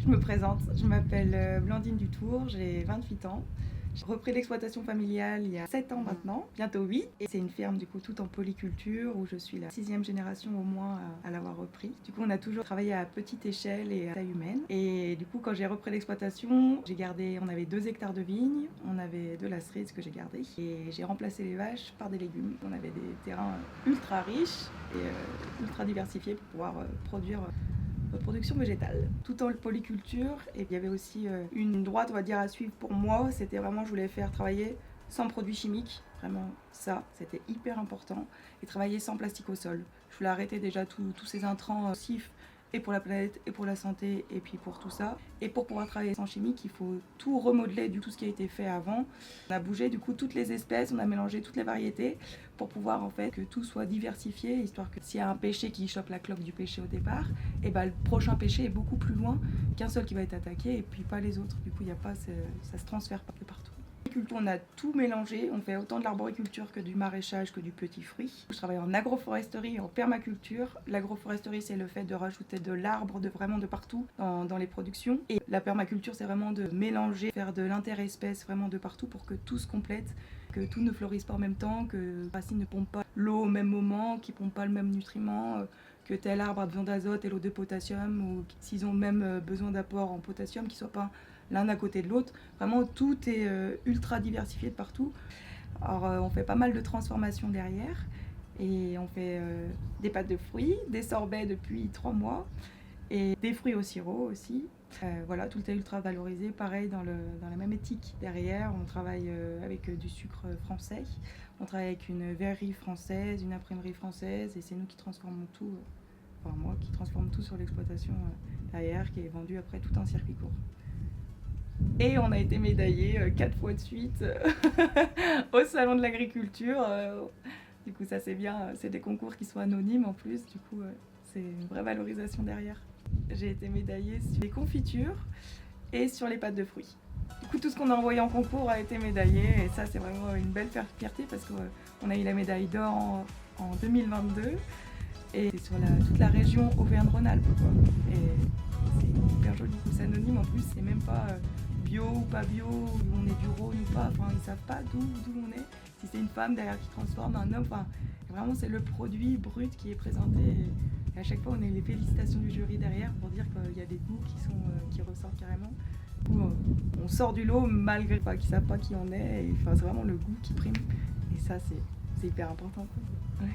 Je me présente, je m'appelle Blandine Dutour, j'ai 28 ans. J'ai repris l'exploitation familiale il y a 7 ans maintenant, bientôt 8. Et c'est une ferme du coup tout en polyculture où je suis la 6e génération au moins à l'avoir repris. Du coup on a toujours travaillé à petite échelle et à taille humaine. Et du coup quand j'ai repris l'exploitation, on avait 2 hectares de vignes, on avait de la cerise que j'ai gardée. Et j'ai remplacé les vaches par des légumes. On avait des terrains ultra riches et ultra diversifiés pour pouvoir produire production végétale, tout en polyculture. Et il y avait aussi une droite, on va dire, à suivre pour moi. C'était vraiment, je voulais faire travailler sans produits chimiques, vraiment ça, c'était hyper important. Et travailler sans plastique au sol. Je voulais arrêter déjà tous ces intrants nocifs et pour la planète, et pour la santé, et puis pour tout ça. Et pour pouvoir travailler sans chimique, il faut tout remodeler du tout ce qui a été fait avant. On a bougé du coup toutes les espèces, on a mélangé toutes les variétés pour pouvoir en fait que tout soit diversifié, histoire que s'il y a un pêcher qui chope la cloque du pêcher au départ, et ben le prochain pêcher est beaucoup plus loin qu'un seul qui va être attaqué, et puis pas les autres. Du coup, il y a pas, ça se transfère pas partout. On a tout mélangé, on fait autant de l'arboriculture que du maraîchage que du petit fruit. Je travaille en agroforesterie et en permaculture. L'agroforesterie, c'est le fait de rajouter de l'arbre vraiment de partout dans les productions. Et la permaculture, c'est vraiment de mélanger, faire de l'interespèce vraiment de partout pour que tout se complète, que tout ne fleurisse pas en même temps, que les racines ne pompent pas l'eau au même moment, qu'ils ne pompent pas le même nutriment, que tel arbre a besoin d'azote et l'autre de potassium, ou s'ils ont même besoin d'apport en potassium, qu'ils ne soient pas l'un à côté de l'autre. Vraiment, tout est ultra diversifié de partout. Alors, on fait pas mal de transformations derrière. Et on fait des pâtes de fruits, des sorbets depuis 3 mois, et des fruits au sirop aussi. Voilà, tout est ultra valorisé. Pareil, dans la même éthique derrière, on travaille avec du sucre français. On travaille avec une verrerie française, une imprimerie française, et c'est nous qui transformons tout. Enfin, moi qui transforme tout sur l'exploitation derrière, qui est vendu après tout un circuit court. Et on a été médaillé 4 fois de suite au salon de l'agriculture. Du coup, ça c'est bien, c'est des concours qui sont anonymes en plus, du coup c'est une vraie valorisation derrière. J'ai été médaillée sur les confitures et sur les pâtes de fruits. Du coup, tout ce qu'on a envoyé en concours a été médaillé, et ça c'est vraiment une belle fierté parce qu'on a eu la médaille d'or en 2022 et c'est sur toute la région Auvergne-Rhône-Alpes. Et c'est hyper joli, c'est anonyme en plus, c'est même pas bio ou pas bio, on est du Rhône ou pas, enfin ils savent pas d'où on est, si c'est une femme derrière qui transforme, un homme, enfin vraiment c'est le produit brut qui est présenté, et à chaque fois on a les félicitations du jury derrière pour dire qu'il y a des goûts qui ressortent carrément. Du coup, on sort du lot malgré pas qu'ils savent pas qui on est, et enfin c'est vraiment le goût qui prime, et ça c'est hyper important quoi. Ouais.